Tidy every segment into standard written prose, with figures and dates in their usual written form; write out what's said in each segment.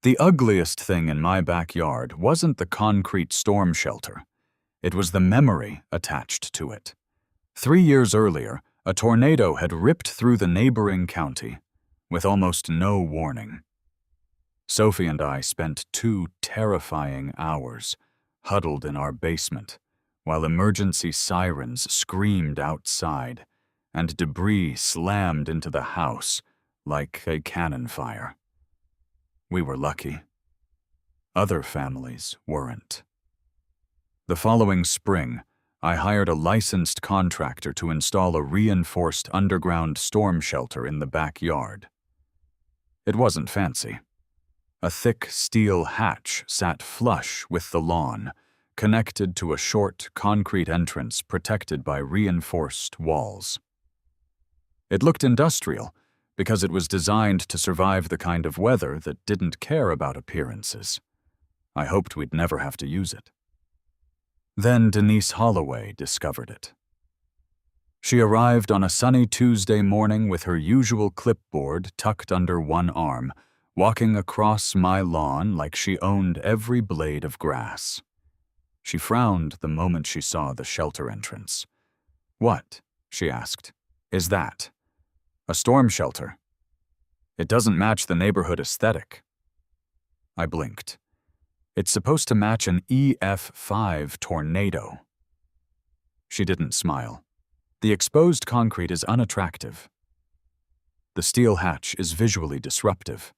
The ugliest thing in my backyard wasn't the concrete storm shelter. It was the memory attached to it. 3 years earlier, a tornado had ripped through the neighboring county with almost no warning. Sophie and I spent 2 terrifying hours huddled in our basement while emergency sirens screamed outside and debris slammed into the house like a cannon fire. We were lucky. Other families weren't. The following spring, I hired a licensed contractor to install a reinforced underground storm shelter in the backyard. It wasn't fancy. A thick steel hatch sat flush with the lawn, connected to a short concrete entrance protected by reinforced walls. It looked industrial because it was designed to survive the kind of weather that didn't care about appearances. I hoped we'd never have to use it. Then Denise Holloway discovered it. She arrived on a sunny Tuesday morning with her usual clipboard tucked under one arm, walking across my lawn like she owned every blade of grass. She frowned the moment she saw the shelter entrance. "What?" she asked. "Is that? A storm shelter? It doesn't match the neighborhood aesthetic." I blinked. "It's supposed to match an EF5 tornado." She didn't smile. "The exposed concrete is unattractive. The steel hatch is visually disruptive.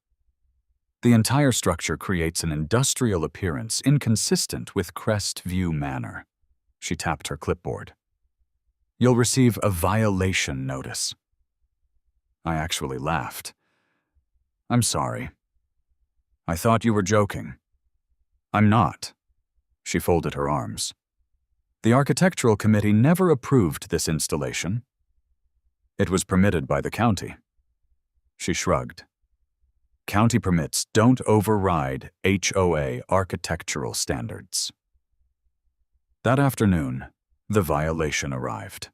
The entire structure creates an industrial appearance inconsistent with Crestview Manor." She tapped her clipboard. "You'll receive a violation notice." I actually laughed. "I'm sorry. I thought you were joking." "I'm not." She folded her arms. "The architectural committee never approved this installation. It was permitted by the county." She shrugged. "County permits don't override HOA architectural standards." That afternoon, the violation arrived.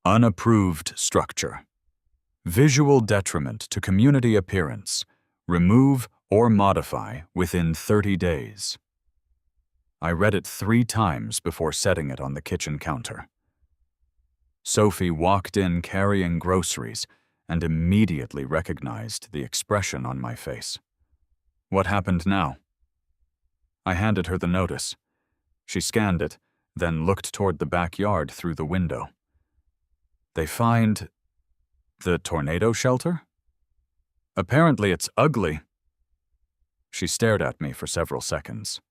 Unapproved structure. Visual detriment to community appearance. Remove or modify within 30 days. I read it 3 times before setting it on the kitchen counter. Sophie walked in carrying groceries and immediately recognized the expression on my face. "What happened now?" I handed her the notice. She scanned it, then looked toward the backyard through the window. "They find the tornado shelter? Apparently it's ugly." She stared at me for several seconds.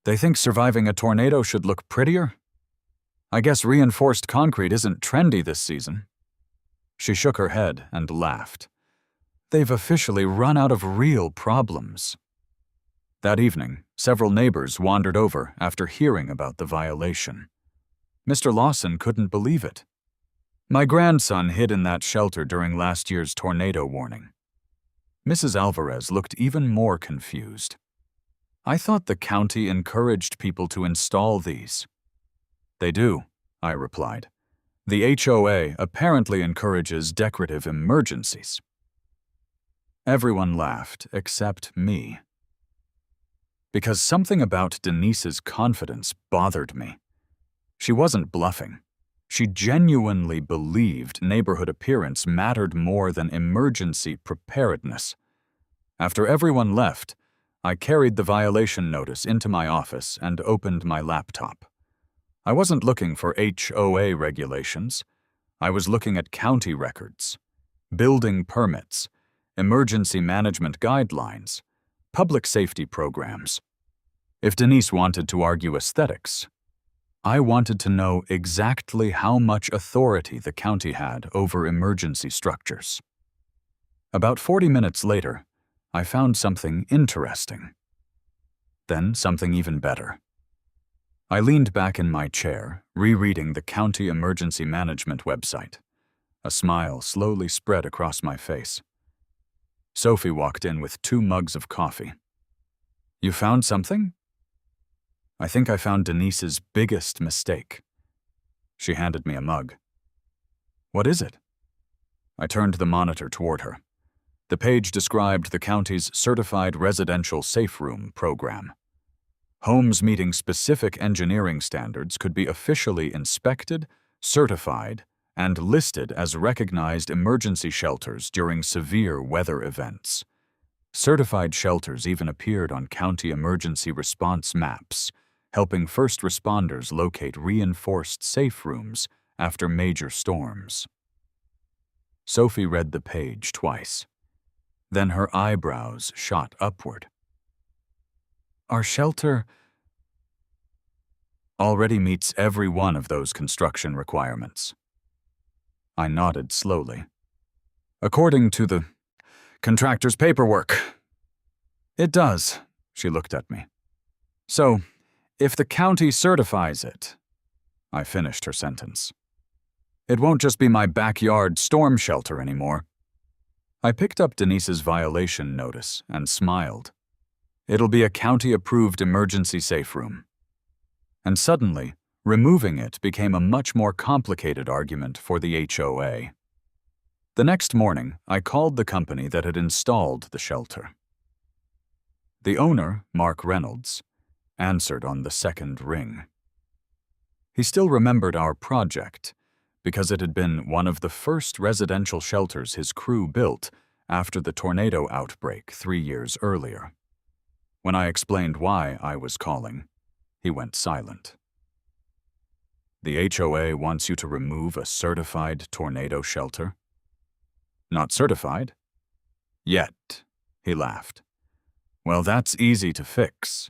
"They think surviving a tornado should look prettier? I guess reinforced concrete isn't trendy this season." She shook her head and laughed. "They've officially run out of real problems." That evening, several neighbors wandered over after hearing about the violation. Mr. Lawson couldn't believe it. "My grandson hid in that shelter during last year's tornado warning." Mrs. Alvarez looked even more confused. "I thought the county encouraged people to install these." "They do," I replied. "The HOA apparently encourages decorative emergencies." Everyone laughed except me. Because something about Denise's confidence bothered me. She wasn't bluffing. She genuinely believed neighborhood appearance mattered more than emergency preparedness. After everyone left, I carried the violation notice into my office and opened my laptop. I wasn't looking for HOA regulations. I was looking at county records, building permits, emergency management guidelines, public safety programs. If Denise wanted to argue aesthetics, I wanted to know exactly how much authority the county had over emergency structures. About 40 minutes later, I found something interesting. Then something even better. I leaned back in my chair, rereading the county emergency management website. A smile slowly spread across my face. Sophie walked in with 2 mugs of coffee. "You found something?" "I think I found Denise's biggest mistake." She handed me a mug. "What is it?" I turned the monitor toward her. The page described the county's Certified Residential Safe Room program. Homes meeting specific engineering standards could be officially inspected, certified, and listed as recognized emergency shelters during severe weather events. Certified shelters even appeared on county emergency response maps, helping first responders locate reinforced safe rooms after major storms. Sophie read the page twice. Then her eyebrows shot upward. Our shelter already meets every one of those construction requirements. I nodded slowly. According to the contractor's paperwork. It does, she looked at me. So, if the county certifies it, I finished her sentence. It won't just be my backyard storm shelter anymore. I picked up Denise's violation notice and smiled. It'll be a county-approved emergency safe room. And suddenly, removing it became a much more complicated argument for the HOA. The next morning, I called the company that had installed the shelter. The owner, Mark Reynolds, answered on the second ring. He still remembered our project because it had been one of the first residential shelters his crew built after the tornado outbreak 3 years earlier. When I explained why I was calling, he went silent. The HOA wants you to remove a certified tornado shelter? Not certified? Yet, he laughed. Well, that's easy to fix.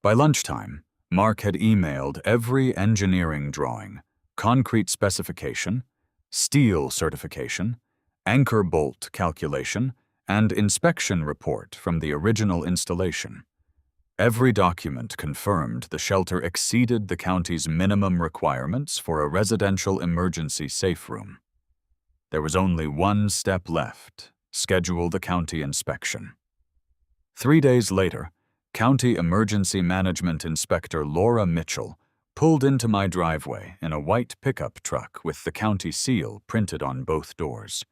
By lunchtime, Mark had emailed every engineering drawing, concrete specification, steel certification, anchor bolt calculation, and inspection report from the original installation. Every document confirmed the shelter exceeded the county's minimum requirements for a residential emergency safe room. There was only one step left: schedule the county inspection. 3 days later, County Emergency Management Inspector Laura Mitchell pulled into my driveway in a white pickup truck with the county seal printed on both doors.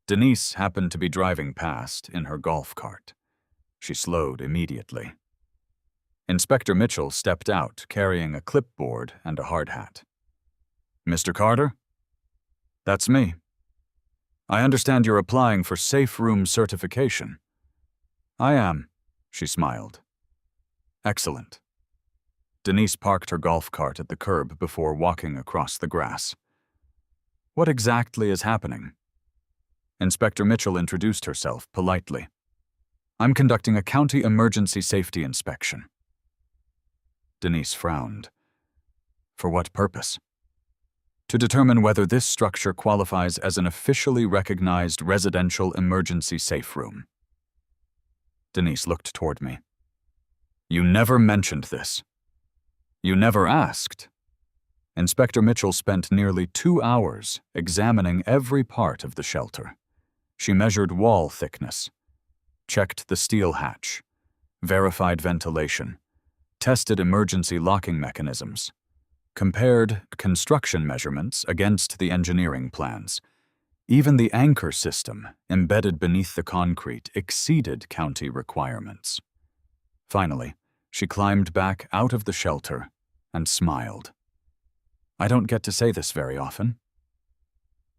Denise happened to be driving past in her golf cart. She slowed immediately. Inspector Mitchell stepped out carrying a clipboard and a hard hat. Mr. Carter? That's me. I understand you're applying for safe room certification. I am, she smiled. Excellent. Denise parked her golf cart at the curb before walking across the grass. What exactly is happening? Inspector Mitchell introduced herself politely. I'm conducting a county emergency safety inspection. Denise frowned. For what purpose? To determine whether this structure qualifies as an officially recognized residential emergency safe room. Denise looked toward me. You never mentioned this. You never asked. Inspector Mitchell spent nearly 2 hours examining every part of the shelter. She measured wall thickness, checked the steel hatch, verified ventilation, tested emergency locking mechanisms, compared construction measurements against the engineering plans. Even the anchor system embedded beneath the concrete exceeded county requirements. Finally, she climbed back out of the shelter and smiled. I don't get to say this very often.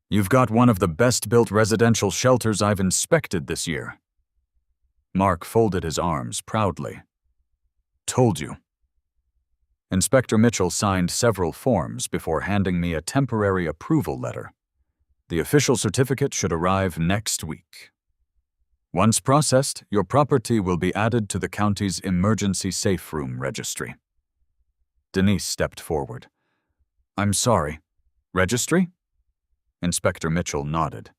You've got one of the best-built residential shelters I've inspected this year. Mark folded his arms proudly. Told you. Inspector Mitchell signed several forms before handing me a temporary approval letter. The official certificate should arrive next week. Once processed, your property will be added to the county's emergency safe room registry. Denise stepped forward. I'm sorry. Registry? Inspector Mitchell nodded.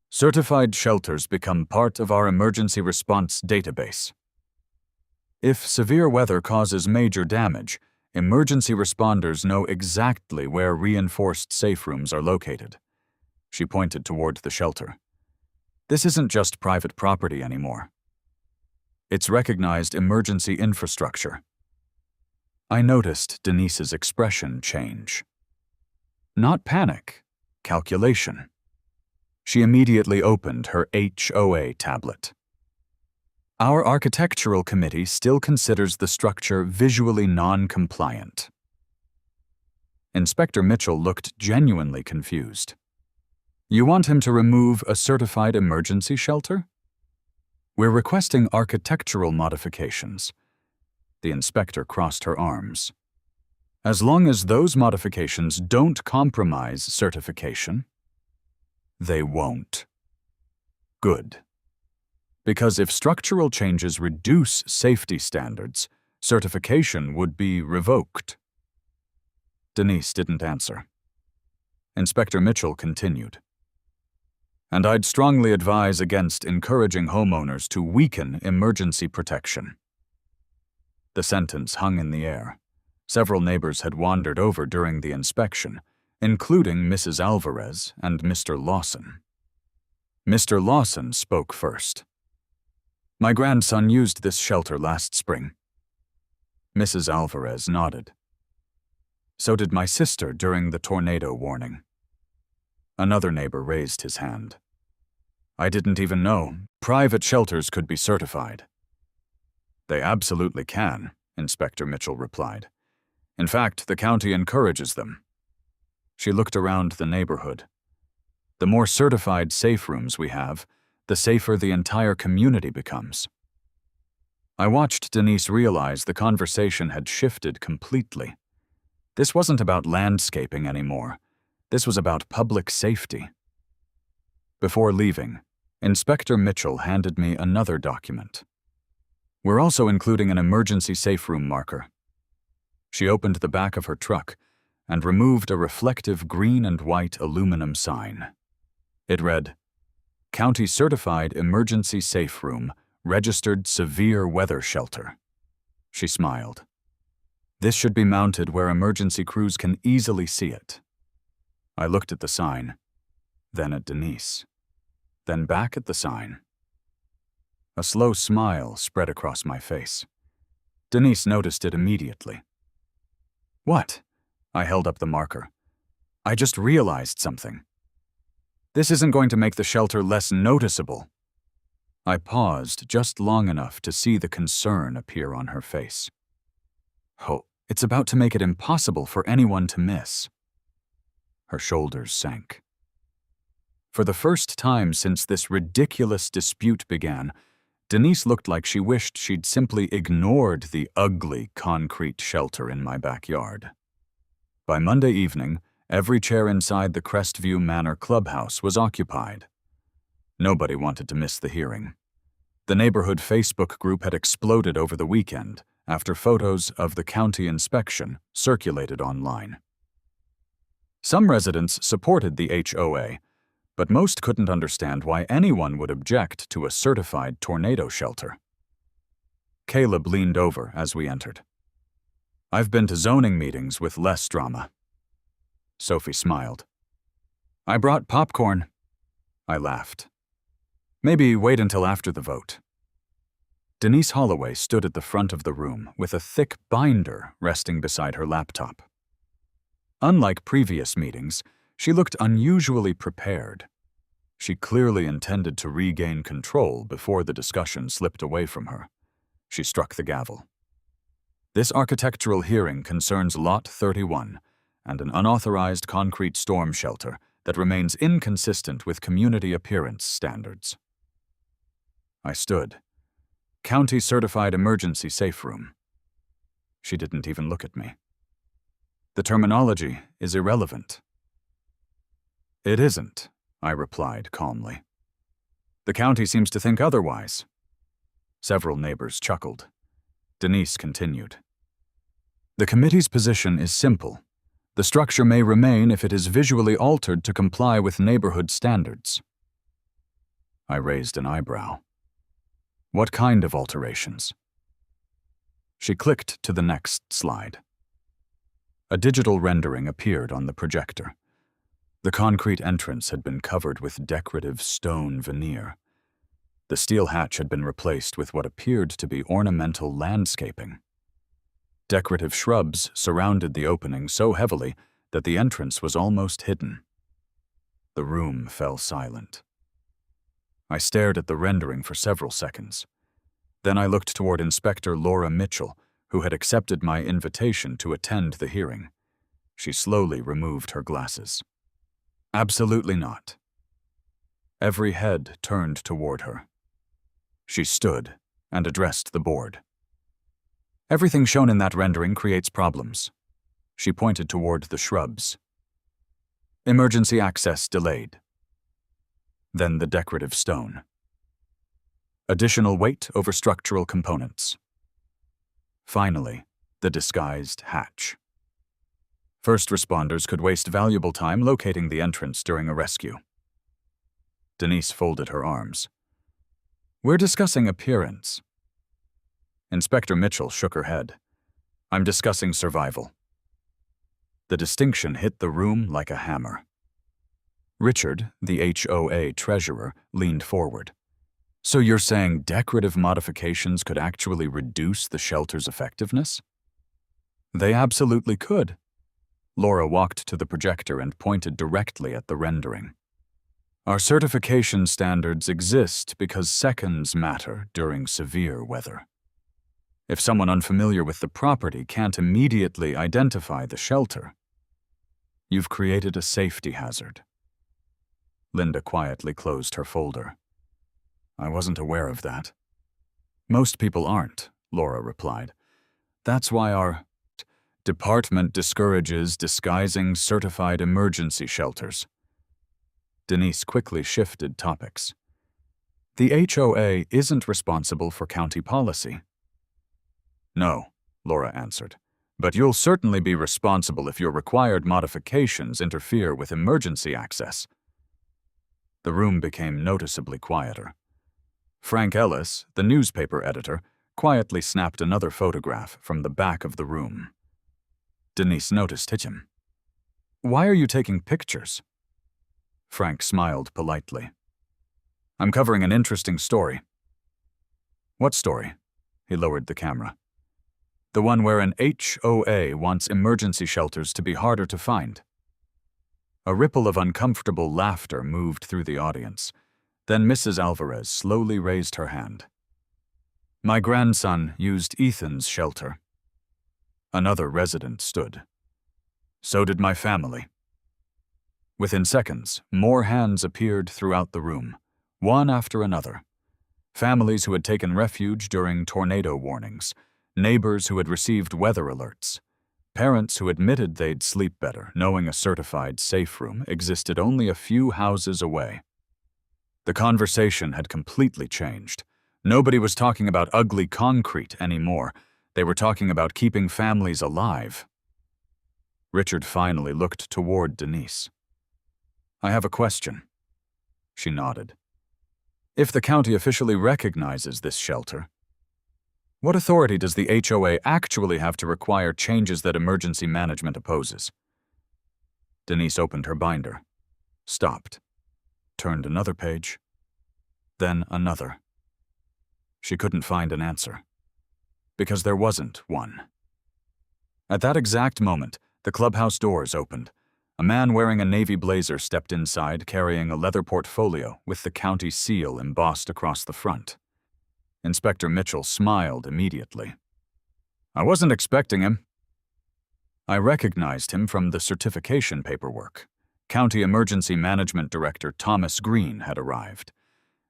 Certified shelters become part of our emergency response database. If severe weather causes major damage, emergency responders know exactly where reinforced safe rooms are located. She pointed toward the shelter. This isn't just private property anymore. It's recognized emergency infrastructure. I noticed Denise's expression change. Not panic, calculation. She immediately opened her HOA tablet. Our architectural committee still considers the structure visually non-compliant. Inspector Mitchell looked genuinely confused. You want him to remove a certified emergency shelter? We're requesting architectural modifications. The inspector crossed her arms. As long as those modifications don't compromise certification, they won't. Good. Because if structural changes reduce safety standards, certification would be revoked. Denise didn't answer. Inspector Mitchell continued. And I'd strongly advise against encouraging homeowners to weaken emergency protection. The sentence hung in the air. Several neighbors had wandered over during the inspection, including Mrs. Alvarez and Mr. Lawson. Mr. Lawson spoke first. My grandson used this shelter last spring. Mrs. Alvarez nodded. So did my sister during the tornado warning. Another neighbor raised his hand. I didn't even know private shelters could be certified. They absolutely can, Inspector Mitchell replied. In fact, the county encourages them. She looked around the neighborhood. The more certified safe rooms we have, the safer the entire community becomes. I watched Denise realize the conversation had shifted completely. This wasn't about landscaping anymore. This was about public safety. Before leaving, Inspector Mitchell handed me another document. We're also including an emergency safe room marker. She opened the back of her truck and removed a reflective green and white aluminum sign. It read, County Certified Emergency Safe Room, Registered Severe Weather Shelter. She smiled. This should be mounted where emergency crews can easily see it. I looked at the sign, then at Denise, then back at the sign. A slow smile spread across my face. Denise noticed it immediately. What? I held up the marker. I just realized something. This isn't going to make the shelter less noticeable. I paused just long enough to see the concern appear on her face. Oh, it's about to make it impossible for anyone to miss. Her shoulders sank. For the first time since this ridiculous dispute began, Denise looked like she wished she'd simply ignored the ugly concrete shelter in my backyard. By Monday evening, every chair inside the Crestview Manor clubhouse was occupied. Nobody wanted to miss the hearing. The neighborhood Facebook group had exploded over the weekend after photos of the county inspection circulated online. Some residents supported the HOA, but most couldn't understand why anyone would object to a certified tornado shelter. Caleb leaned over as we entered. I've been to zoning meetings with less drama. Sophie smiled. I brought popcorn. I laughed. Maybe wait until after the vote. Denise Holloway stood at the front of the room with a thick binder resting beside her laptop. Unlike previous meetings, she looked unusually prepared. She clearly intended to regain control before the discussion slipped away from her. She struck the gavel. This architectural hearing concerns Lot 31 and an unauthorized concrete storm shelter that remains inconsistent with community appearance standards. I stood. County Certified Emergency Safe Room. She didn't even look at me. The terminology is irrelevant. It isn't, I replied calmly. The county seems to think otherwise. Several neighbors chuckled. Denise continued. The committee's position is simple. The structure may remain if it is visually altered to comply with neighborhood standards. I raised an eyebrow. What kind of alterations? She clicked to the next slide. A digital rendering appeared on the projector. The concrete entrance had been covered with decorative stone veneer. The steel hatch had been replaced with what appeared to be ornamental landscaping. Decorative shrubs surrounded the opening so heavily that the entrance was almost hidden. The room fell silent. I stared at the rendering for several seconds. Then I looked toward Inspector Laura Mitchell, who had accepted my invitation to attend the hearing. She slowly removed her glasses. Absolutely not. Every head turned toward her. She stood and addressed the board. Everything shown in that rendering creates problems. She pointed toward the shrubs. Emergency access delayed. Then the decorative stone. Additional weight over structural components. Finally, the disguised hatch. First responders could waste valuable time locating the entrance during a rescue. Denise folded her arms. We're discussing appearance. Inspector Mitchell shook her head. I'm discussing survival. The distinction hit the room like a hammer. Richard, the HOA treasurer, leaned forward. So you're saying decorative modifications could actually reduce the shelter's effectiveness? They absolutely could. Laura walked to the projector and pointed directly at the rendering. Our certification standards exist because seconds matter during severe weather. If someone unfamiliar with the property can't immediately identify the shelter, you've created a safety hazard. Linda quietly closed her folder. I wasn't aware of that. Most people aren't, Laura replied. That's why our department discourages disguising certified emergency shelters. Denise quickly shifted topics. The HOA isn't responsible for county policy. No, Laura answered, but you'll certainly be responsible if your required modifications interfere with emergency access. The room became noticeably quieter. Frank Ellis, the newspaper editor, quietly snapped another photograph from the back of the room. Denise noticed him. Why are you taking pictures? Frank smiled politely. I'm covering an interesting story. What story? He lowered the camera. The one where an HOA wants emergency shelters to be harder to find. A ripple of uncomfortable laughter moved through the audience. Then Mrs. Alvarez slowly raised her hand. My grandson used Ethan's shelter. Another resident stood. So did my family. Within seconds, more hands appeared throughout the room, one after another. Families who had taken refuge during tornado warnings, neighbors who had received weather alerts, parents who admitted they'd sleep better knowing a certified safe room existed only a few houses away. The conversation had completely changed. Nobody was talking about ugly concrete anymore. They were talking about keeping families alive. Richard finally looked toward Denise. I have a question. She nodded. If the county officially recognizes this shelter, what authority does the HOA actually have to require changes that emergency management opposes? Denise opened her binder, stopped, turned another page, then another. She couldn't find an answer, because there wasn't one. At that exact moment, the clubhouse doors opened. A man wearing a navy blazer stepped inside carrying a leather portfolio with the county seal embossed across the front. Inspector Mitchell smiled immediately. I wasn't expecting him. I recognized him from the certification paperwork. County Emergency Management Director Thomas Green had arrived,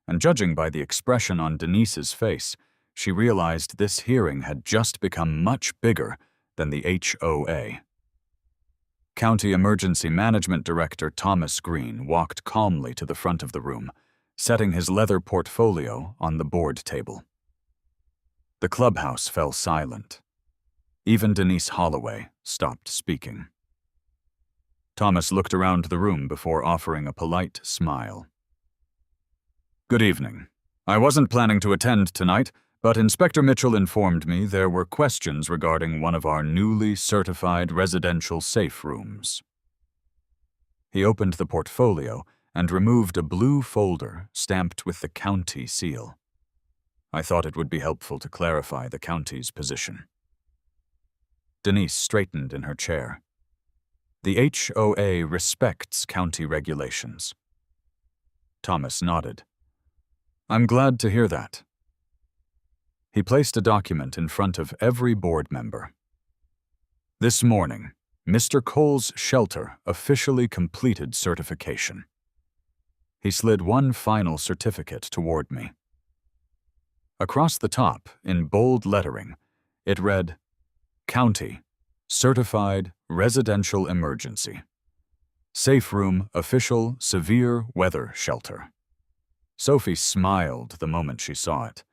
and judging by the expression on Denise's face, she realized this hearing had just become much bigger than the HOA. County Emergency Management Director Thomas Green walked calmly to the front of the room, setting his leather portfolio on the board table. The clubhouse fell silent. Even Denise Holloway stopped speaking. Thomas looked around the room before offering a polite smile. Good evening. I wasn't planning to attend tonight, but Inspector Mitchell informed me there were questions regarding one of our newly certified residential safe rooms. He opened the portfolio and removed a blue folder stamped with the county seal. I thought it would be helpful to clarify the county's position. Denise straightened in her chair. The HOA respects county regulations. Thomas nodded. I'm glad to hear that. He placed a document in front of every board member. This morning, Mr. Cole's shelter officially completed certification. He slid one final certificate toward me. Across the top, in bold lettering, it read, County, Certified Residential Emergency. Safe Room Official Severe Weather Shelter. Sophie smiled the moment she saw it.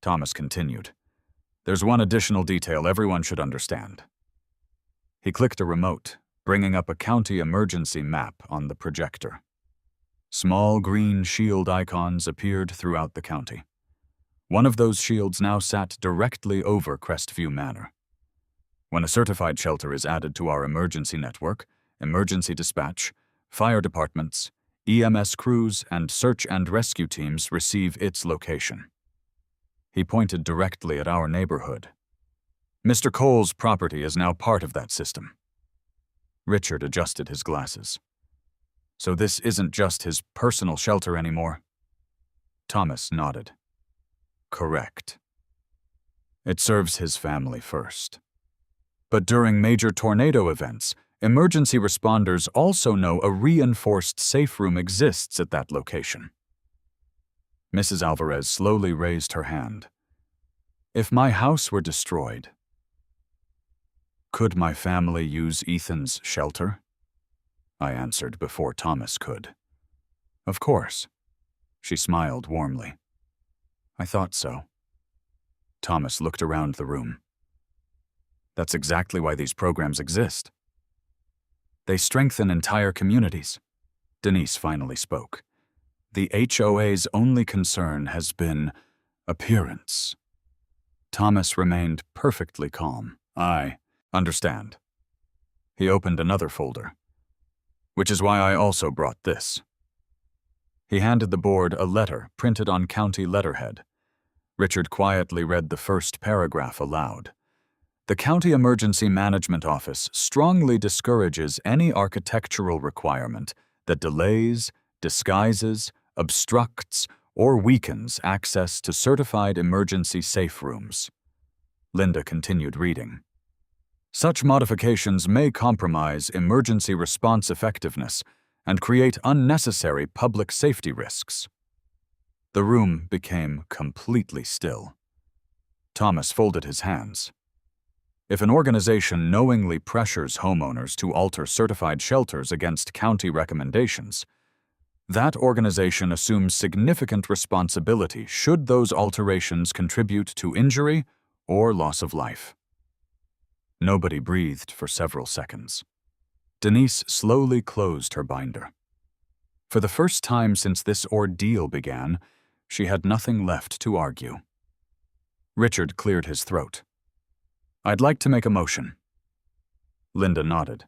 Thomas continued, There's one additional detail everyone should understand. He clicked a remote, bringing up a county emergency map on the projector. Small green shield icons appeared throughout the county. One of those shields now sat directly over Crestview Manor. When a certified shelter is added to our emergency network, emergency dispatch, fire departments, EMS crews, and search and rescue teams receive its location. He pointed directly at our neighborhood. Mr. Cole's property is now part of that system. Richard adjusted his glasses. So this isn't just his personal shelter anymore? Thomas nodded. Correct. It serves his family first. But during major tornado events, emergency responders also know a reinforced safe room exists at that location. Mrs. Alvarez slowly raised her hand. If my house were destroyed, could my family use Ethan's shelter? I answered before Thomas could. Of course. She smiled warmly. I thought so. Thomas looked around the room. That's exactly why these programs exist. They strengthen entire communities. Denise finally spoke. The HOA's only concern has been appearance. Thomas remained perfectly calm. I understand. He opened another folder. Which is why I also brought this. He handed the board a letter printed on county letterhead. Richard quietly read the first paragraph aloud. The County Emergency Management Office strongly discourages any architectural requirement that delays, disguises, obstructs, or weakens access to certified emergency safe rooms. Linda continued reading. Such modifications may compromise emergency response effectiveness and create unnecessary public safety risks. The room became completely still. Thomas folded his hands. If an organization knowingly pressures homeowners to alter certified shelters against county recommendations, that organization assumes significant responsibility should those alterations contribute to injury or loss of life. Nobody breathed for several seconds. Denise slowly closed her binder. For the first time since this ordeal began, she had nothing left to argue. Richard cleared his throat. I'd like to make a motion. Linda nodded.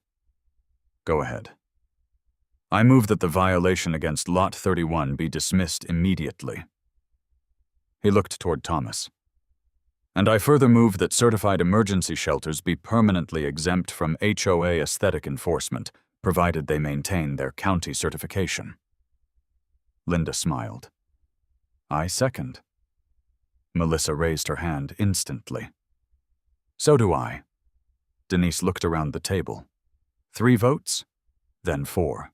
Go ahead. I move that the violation against Lot 31 be dismissed immediately. He looked toward Thomas. And I further move that certified emergency shelters be permanently exempt from HOA aesthetic enforcement, provided they maintain their county certification. Linda smiled. I second. Melissa raised her hand instantly. So do I. Denise looked around the table. 3 votes, then 4.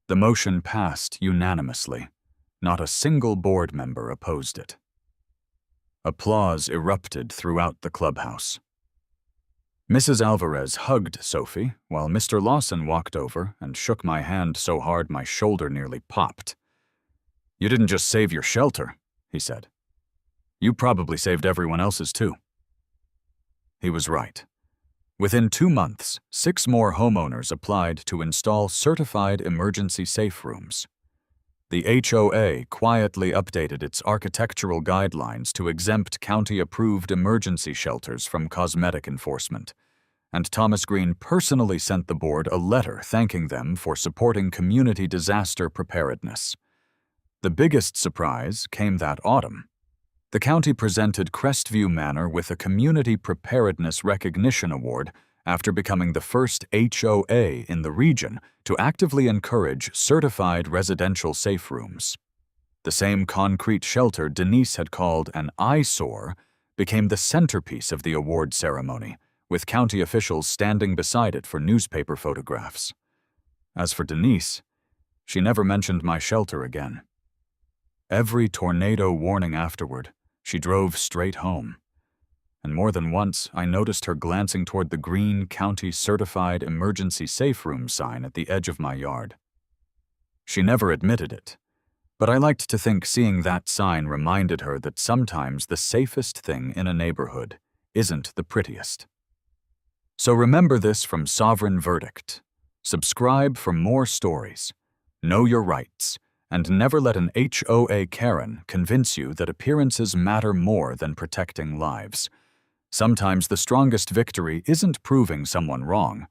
The motion passed unanimously. Not a single board member opposed it. Applause erupted throughout the clubhouse. Mrs. Alvarez hugged Sophie, while Mr. Lawson walked over and shook my hand so hard my shoulder nearly popped. You didn't just save your shelter, he said. You probably saved everyone else's too. He was right. Within 2 months, 6 more homeowners applied to install certified emergency safe rooms. The HOA quietly updated its architectural guidelines to exempt county-approved emergency shelters from cosmetic enforcement, and Thomas Green personally sent the board a letter thanking them for supporting community disaster preparedness. The biggest surprise came that autumn. The county presented Crestview Manor with a Community Preparedness Recognition Award after becoming the first HOA in the region to actively encourage certified residential safe rooms. The same concrete shelter Denise had called an eyesore became the centerpiece of the award ceremony, with county officials standing beside it for newspaper photographs. As for Denise, she never mentioned my shelter again. Every tornado warning afterward, she drove straight home. And more than once, I noticed her glancing toward the green county certified emergency safe room sign at the edge of my yard. She never admitted it, but I liked to think seeing that sign reminded her that sometimes the safest thing in a neighborhood isn't the prettiest. So remember this from Sovereign Verdict. Subscribe for more stories. Know your rights, and never let an HOA Karen convince you that appearances matter more than protecting lives. Sometimes the strongest victory isn't proving someone wrong.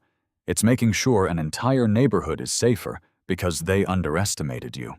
It's making sure an entire neighborhood is safer because they underestimated you.